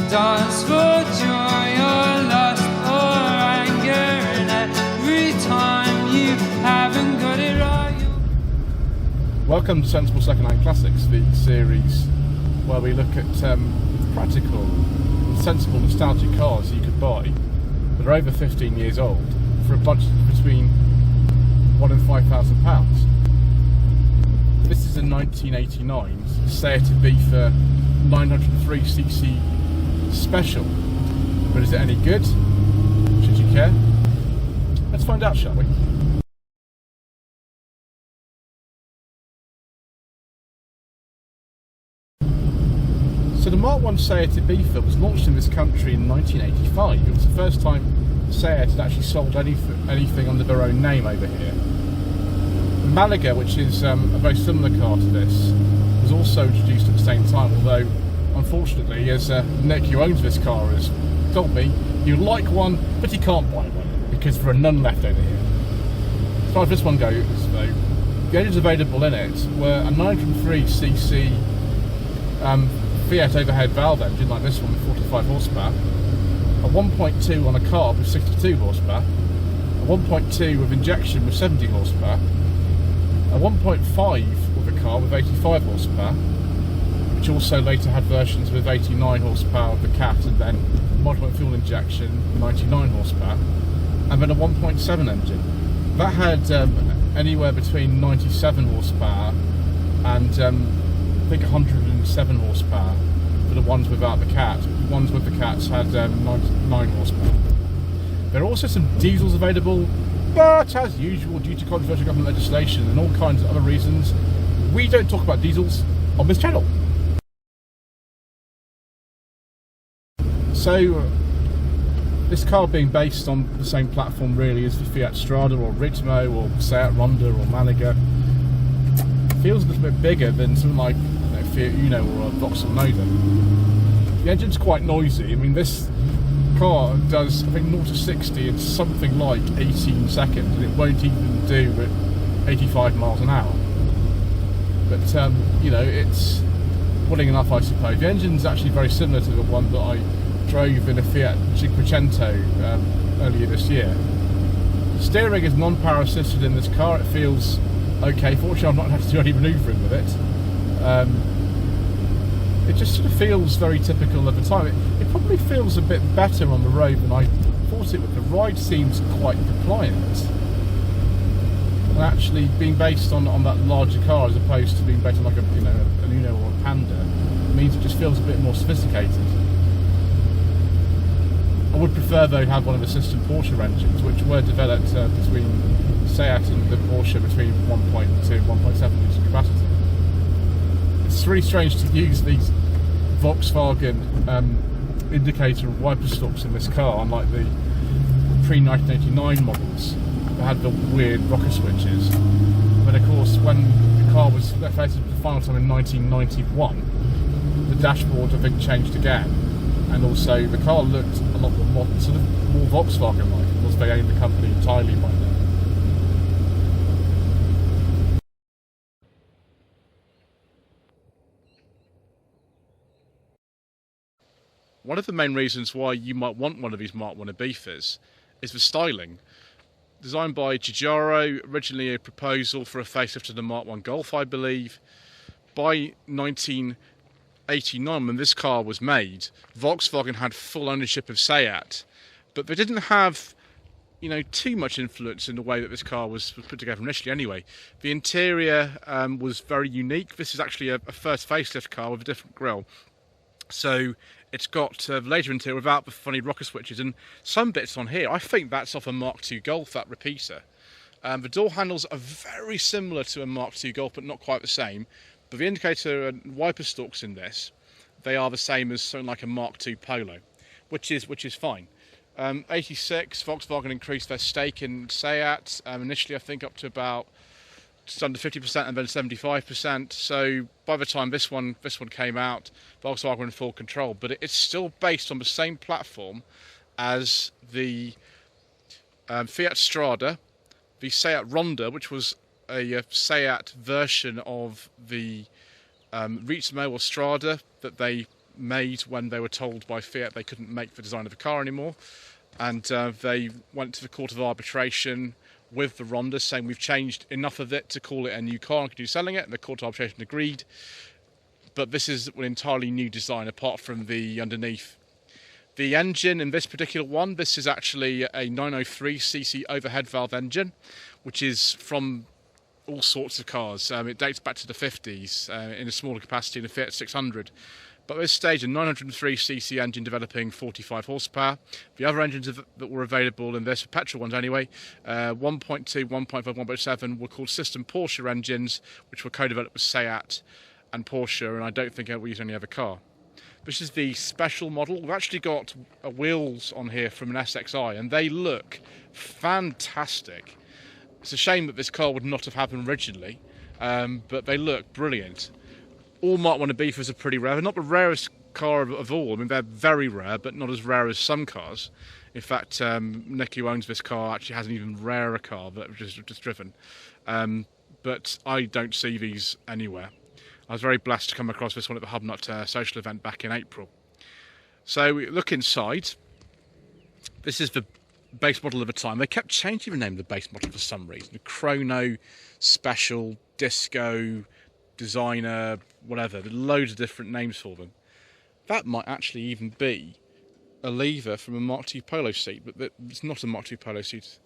dance for joy or lust or anger, and every time you haven't got it right. Welcome to Sensible Secondhand Classics, the series where we look at practical and sensible nostalgic cars you could buy that are over 15 years old for a budget between £1,000 and £5,000. This is a 1989 Seat Ibiza 903cc special, but is it any good? Should you care? Let's find out, shall we? So the Mark 1 Seat Ibiza was launched in this country in 1985. It was the first time Seat had actually sold anything under their own name over here. The Malaga, which is a very similar car to this, was also introduced at the same time, although unfortunately, as Nick, who owns this car, has told me, he'd like one, but he can't buy one because there are none left over here. As far as this one goes, though, the engines available in it were a 903cc Fiat overhead valve engine like this one with 45 horsepower, a 1.2 on a carb with 62 horsepower, a 1.2 with injection with 70 horsepower, a 1.5 with a car with 85 horsepower, which also later had versions with 89 horsepower of the Cat, and then multi-point fuel injection 99 horsepower, and then a 1.7 engine. That had anywhere between 97 horsepower and I think 107 horsepower for the ones without the Cat. The ones with the Cats had 99 horsepower. There are also some diesels available, but as usual, due to controversial government legislation and all kinds of other reasons, we don't talk about diesels on this channel. So, this car being based on the same platform really as the Fiat Strada or Ritmo or Seat Ronda or Malaga, feels a little bit bigger than something like Fiat Uno or a Vauxhall Nova. The engine's quite noisy. I mean, this car does, I think, 0 to 60 in something like 18 seconds, and it won't even do at 85 miles an hour. But you know, it's willing enough, I suppose. The engine's actually very similar to the one that I drove in a Fiat Cinquecento earlier this year. The steering is non-power assisted in this car. It feels okay. Fortunately, I've not had to do any manoeuvring with it. It just sort of feels very typical of the time. It probably feels a bit better on the road than I thought it would. The ride seems quite compliant. And actually being based on that larger car as opposed to being based on like a an Uno or a Panda means it just feels a bit more sophisticated. I would prefer though to have one of the system Porsche engines, which were developed between Seat and the Porsche between 1.2 and 1.7 litre capacity. It's really strange to use these Volkswagen indicator and wiper stalks in this car, unlike the pre-1989 models that had the weird rocker switches. But of course, when the car was fitted for the final time in 1991, the dashboard I think changed again, and also the car looked a lot more modern, sort of more Volkswagen-like. Of course, they owned the company entirely by then. One of the main reasons why you might want one of these Mark 1 Ibizas is the styling. Designed by Giugiaro, originally a proposal for a facelift to the Mark 1 Golf, I believe. By 1989, when this car was made, Volkswagen had full ownership of Seat, but they didn't have, you know, too much influence in the way that this car was put together initially anyway. The interior was very unique. This is actually a first facelift car with a different grille. So it's got the later interior without the funny rocker switches, and some bits on here, I think that's off a Mark II Golf, that repeater. The door handles are very similar to a Mark II Golf, but not quite the same. But the indicator and wiper stalks in this, they are the same as something like a Mark II Polo, which is fine. 86, Volkswagen increased their stake in Seat, initially I think up to about just under 50% and then 75%. So by the time this one came out, Volkswagen were in full control. But it's still based on the same platform as the Fiat Strada, the Seat Ronda, which was a Seat version of the Ritmo or Strada that they made when they were told by Fiat they couldn't make the design of the car anymore, and they went to the court of arbitration with the Ronda saying we've changed enough of it to call it a new car and continue selling it, and the court of arbitration agreed. But this is an entirely new design apart from the underneath. The engine in this particular one, this is actually a 903cc overhead valve engine, which is from all sorts of cars. It dates back to the 50s in a smaller capacity in the Fiat 600. But at this stage, a 903cc engine developing 45 horsepower. The other engines that were available in this, petrol ones anyway, 1.2, 1.5, 1.7 were called system Porsche engines, which were co-developed with Seat and Porsche, and I don't think I will use any other car. This is the special model. We've actually got wheels on here from an SXI, and they look fantastic. It's a shame that this car would not have happened originally, but they look brilliant. All Mark 1 Ibizas are pretty rare. They're not the rarest car of all. I mean, they're very rare, but not as rare as some cars. In fact, Nick, who owns this car, actually has an even rarer car that was just driven. But I don't see these anywhere. I was very blessed to come across this one at the Hubnut social event back in April. So we look inside. This is the base model of the time. They kept changing the name of the base model for some reason. The Chrono, Special, Disco, Designer, whatever. There are loads of different names for them. That might actually even be a lever from a Mark II Polo seat, but it's not a Mark II Polo seat.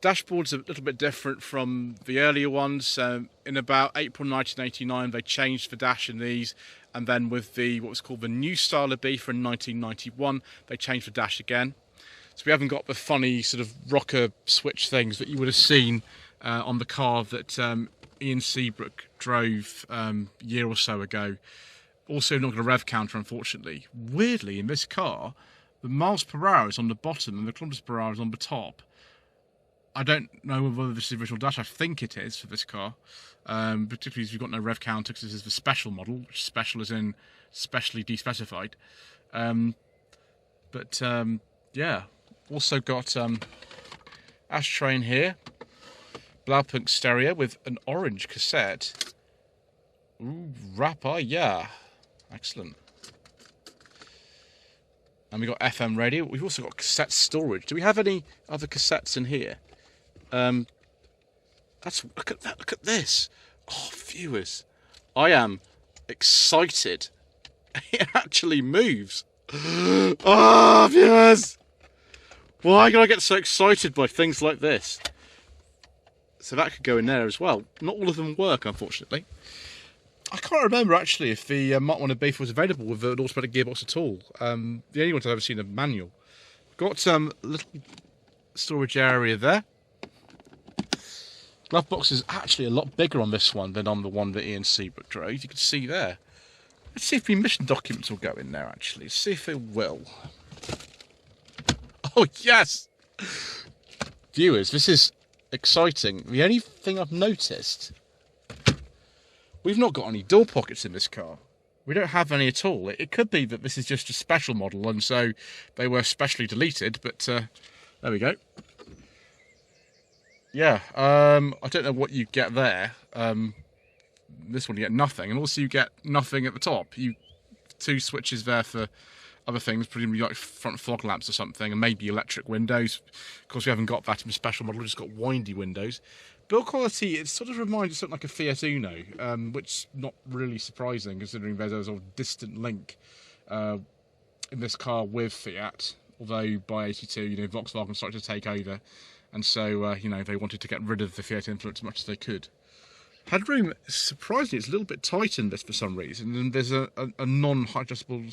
Dashboard's a little bit different from the earlier ones. In about April 1989, they changed the dash in these, and then with the what was called the new style of Ibiza in 1991, they changed the dash again. So we haven't got the funny sort of rocker switch things that you would have seen on the car that Ian Seabrook drove a year or so ago. Also not got a rev counter, unfortunately. Weirdly, in this car, the miles per hour is on the bottom and the kilometers per hour is on the top. I don't know whether this is the original dash. I think it is for this car, particularly as we've got no rev counter because this is the special model, which special is in specially despecified. Yeah, also got ashtray in here, Blaupunkt stereo with an orange cassette. Ooh, rapper, yeah, excellent. And we got FM radio. We've also got cassette storage. Do we have any other cassettes in here? Look at that, look at this. Oh, viewers, I am excited. It actually moves. Oh, viewers, why can I get so excited by things like this? So that could go in there as well. Not all of them work, unfortunately. I can't remember actually if the Mark 1 Ibiza was available with an automatic gearbox at all. The only ones I've ever seen a manual. Got a little storage area there. Glove box is actually a lot bigger on this one than on the one that Ian Seabrook drove. You can see there. Let's see if the emission documents will go in there actually. Let's see if it will. Oh yes! Viewers, this is exciting. The only thing I've noticed, we've not got any door pockets in this car. We don't have any at all. It could be that this is just a special model and so they were specially deleted, but there we go. Yeah, I don't know what you get there. This one you get nothing, and also you get nothing at the top. Two switches there for other things, presumably like front fog lamps or something, and maybe electric windows. Of course, we haven't got that in the special model, we've just got windy windows. Build quality, it sort of reminds us something like a Fiat Uno, which is not really surprising considering there's a sort of distant link in this car with Fiat. Although by 82, Volkswagen started to take over, and so they wanted to get rid of the Fiat influence as much as they could. Headroom, surprisingly, it's a little bit tight in this for some reason, and there's a non-adjustable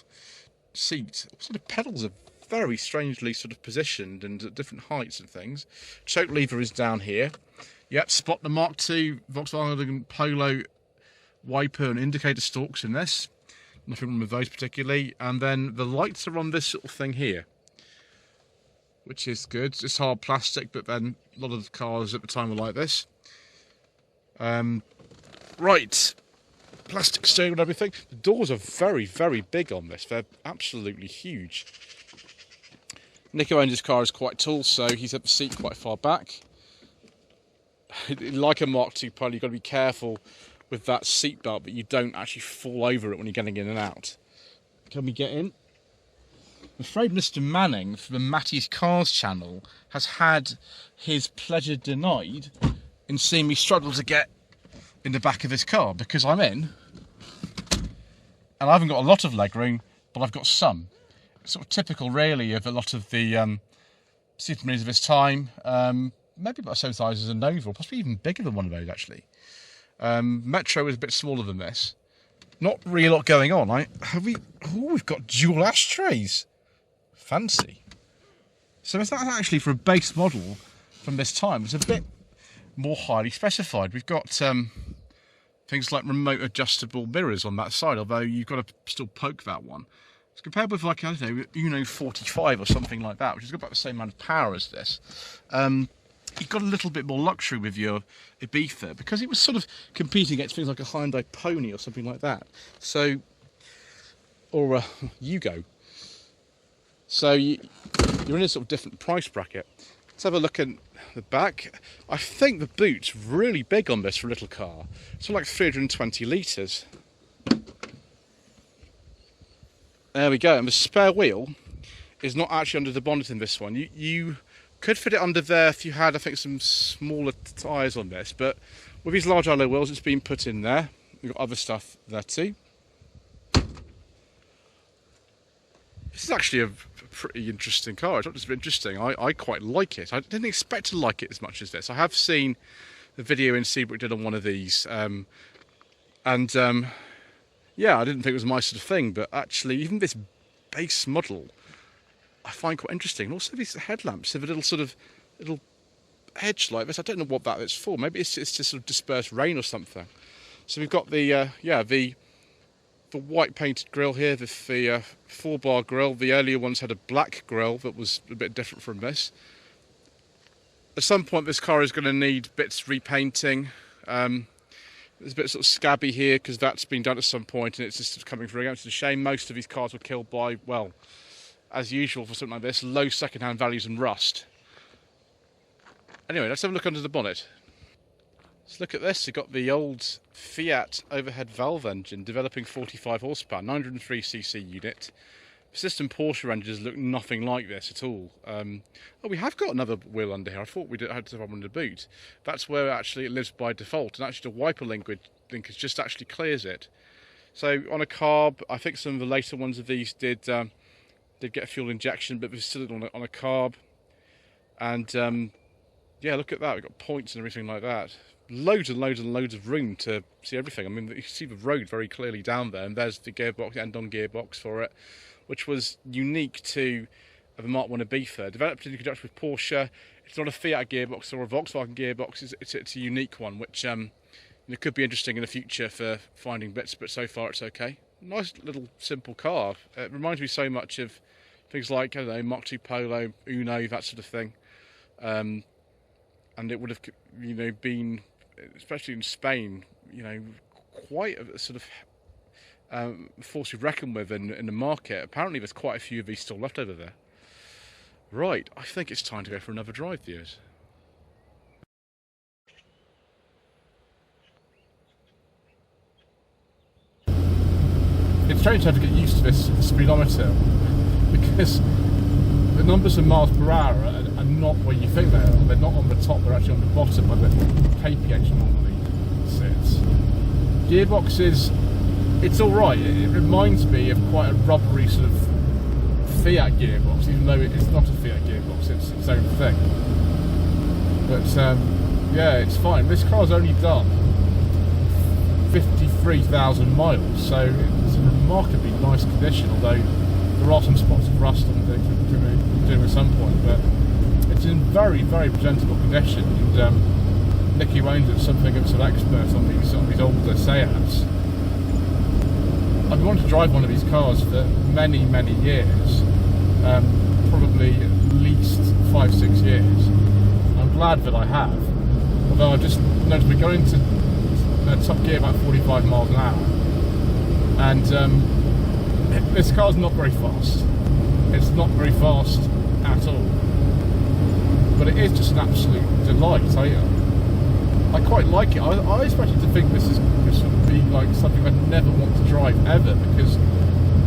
seat. Also, the pedals are very strangely sort of positioned and at different heights and things. Choke lever is down here. Yep, spot the Mark II Volkswagen Polo wiper and indicator stalks in this. Nothing wrong with those particularly. And then the lights are on this little thing here, which is good. It's hard plastic, but then a lot of the cars at the time were like this. Right, plastic steering and everything. The doors are very, very big on this. They're absolutely huge. Nico owns his car is quite tall, so he's at the seat quite far back. Like a Mark II Polo, you've got to be careful with that seat belt, but you don't actually fall over it when you're getting in and out. Can we get in? I'm afraid Mr. Manning from the Matty's Cars channel has had his pleasure denied in seeing me struggle to get in the back of his car, because I'm in and I haven't got a lot of leg room, but I've got some. It's sort of typical really of a lot of the supermarines of his time. Maybe about the same size as a Nova, or possibly even bigger than one of those actually. Metro is a bit smaller than this. Not really a lot going on. We've got dual ashtrays. Fancy. So is that actually for a base model from this time? It's a bit more highly specified. We've got things like remote adjustable mirrors on that side, although you've got to still poke that one. It's compared with, like, I don't know, Uno 45 or something like that, which has got about the same amount of power as this. You've got a little bit more luxury with your Ibiza, because it was sort of competing against things like a Hyundai Pony or something like that. So, or a Yugo. So you're in a sort of different price bracket. Let's have a look at the back. I think the boot's really big on this for a little car. It's like 320 litres. There we go. And the spare wheel is not actually under the bonnet in this one. You could fit it under there if you had, I think, some smaller tyres on this, but with these large alloy wheels, it's been put in there. We've got other stuff there too. This is actually a pretty interesting car. It's not just interesting, I quite like it. I didn't expect to like it as much as this. I have seen the video in Seabrook did on one of these, yeah, I didn't think it was my sort of thing, but actually even this base model I find quite interesting. And also these headlamps have a little edge like this. I don't know what that is for. Maybe it's just sort of dispersed rain or something. So we've got the white painted grille here, the 4-bar grille. The earlier ones had a black grille that was a bit different from this. At some point this car is going to need bits repainting. There's a bit sort of scabby here because that's been done at some point and it's just coming through. It's a shame. Most of these cars were killed by, well, as usual for something like this, low second-hand values and rust. Anyway, let's have a look under the bonnet. Let's look at this. You've got the old Fiat overhead valve engine developing 45 horsepower, 903cc unit. System Porsche engines look nothing like this at all. Oh, we have got another wheel under here. I thought we had to have one in the boot. That's where actually it lives by default, and actually the wiper linkage just actually clears it. So on a carb, I think some of the later ones of these did get a fuel injection, but we're still on a carb. And yeah, look at that. We've got points and everything like that. Loads and loads and loads of room to see everything. I mean, you see the road very clearly down there, and there's the gearbox, end-on gearbox for it, which was unique to the Mark 1 Ibiza. Developed in conjunction with Porsche. It's not a Fiat gearbox or a Volkswagen gearbox. It's a unique one, which it could be interesting in the future for finding bits, but so far it's okay. Nice little simple car. It reminds me so much of things like, I don't know, Mark II Polo, Uno, that sort of thing. And it would have, been, especially in Spain, quite a sort of force to reckon with in the market. Apparently there's quite a few of these still left over there. Right, I think it's time to go for another drive, viewers. It's strange how to get used to this speedometer, because the numbers of miles per hour are not where you think they are. They're not on the top, they're actually on the bottom where the kph normally sits. Gearboxes, it's alright. It reminds me of quite a rubbery sort of Fiat gearbox, even though it's not a Fiat gearbox, it's its own thing. But yeah, it's fine. This car's only done 53,000 miles, so it's in remarkably nice condition, although there are some spots of rust on things we can do at some point, but it's in very, very presentable condition. And Nicky who owns it's something of an expert on these older Seats. I've been wanting to drive one of these cars for many, many years, probably at least 5-6 years. I'm glad that I have, although I just noticed we're going to top gear about 45 miles an hour, and this car's not very fast. It's not very fast at all, but it is just an absolute delight. I quite like it. I expected to think this would be like something I'd never want to drive ever, because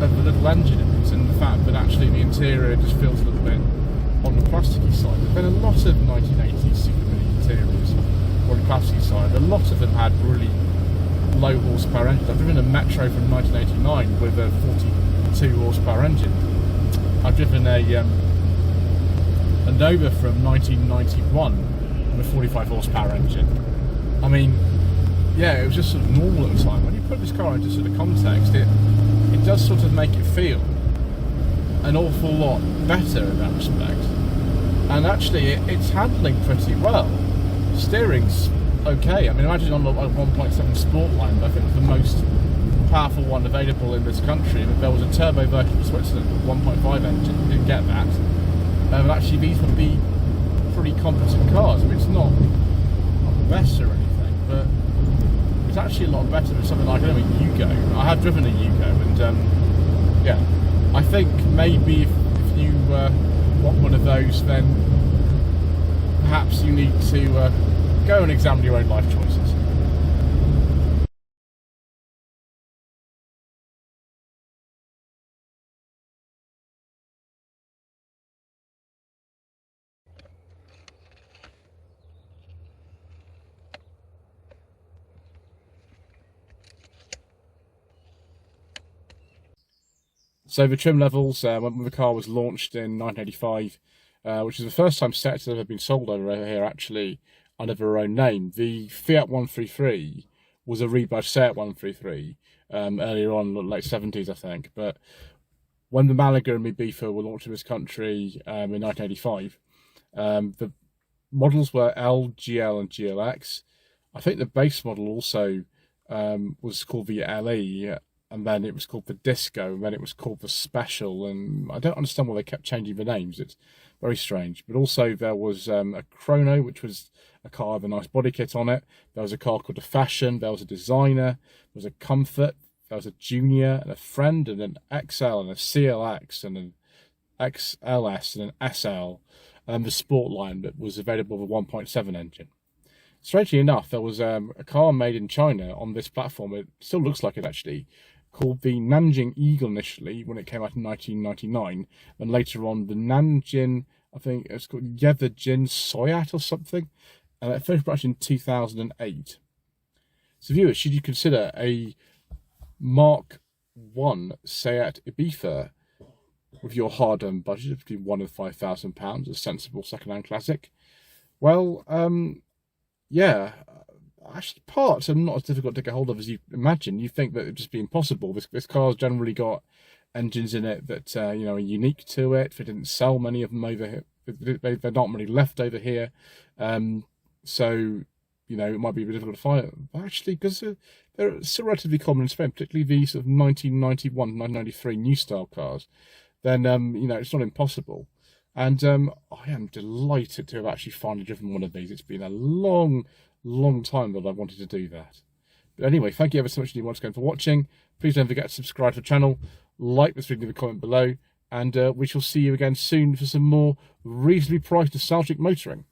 of the little engine it is, and the fact that actually the interior just feels a little bit on the plasticky side. There's been a lot of 1980s Super Mini interiors on the plasticky side. A lot of them had really low horsepower engines. I've driven a Metro from 1989 with a 42 horsepower engine. I've driven a Nova from 1991 with a 45 horsepower engine. I mean, yeah, it was just sort of normal at the time. When you put this car into sort of context, it does sort of make it feel an awful lot better in that respect. And actually, it's handling pretty well. Steering's okay. I mean, imagine on the 1.7 Sportline, I think the most powerful one available in this country. If there was a turbo version for Switzerland with 1.5 engine, you didn't get that. But actually, these would be pretty competent cars. I mean, it's not the best or anything, but it's actually a lot better than something like, I don't know, a Yugo. I have driven a Yugo, and yeah, I think maybe if you want one of those, then perhaps you need to go and examine your own life choices. So the trim levels, when the car was launched in 1985, which is the first time Seats have ever been sold over here actually under their own name. The Fiat 133 was a rebadged Seat 133 earlier on, late 70s I think. But when the Malaga and Ibiza were launched in this country in 1985, the models were L, GL and GLX. I think the base model also was called the LE, and then it was called the Disco, and then it was called the Special, and I don't understand why they kept changing the names. It's very strange. But also there was a Chrono, which was a car with a nice body kit on it. There was a car called a Fashion, there was a Designer, there was a Comfort, there was a Junior, and a Friend, and an XL, and a CLX, and an XLS, and an SL, and the Sportline that was available with a 1.7 engine. Strangely enough, there was a car made in China on this platform. It still looks like it actually, called the Nanjing Eagle initially when it came out in 1999, and later on the Nanjing, I think it's called Yevajin Soyat or something, and it first launched in 2008. So viewers, should you consider a Mark 1 Seat Ibiza with your hard-earned budget of between £1,000 and £5,000, a sensible second-hand classic? Well, yeah, actually parts are not as difficult to get hold of as you imagine. You think that it'd just be impossible. This car's generally got engines in it that you know, are unique to it. They didn't sell many of them over here. They're not really left over here. So, you know, it might be a bit difficult to find. But actually, because they're still relatively common in Spain, particularly these sort of 1991, 1993 new style cars, then, you know, it's not impossible. And I am delighted to have actually finally driven one of these. It's been a long time that I've wanted to do that. But anyway, thank you ever so much once again for watching. Please don't forget to subscribe to the channel, like this video in the comment below, and we shall see you again soon for some more reasonably priced nostalgic motoring.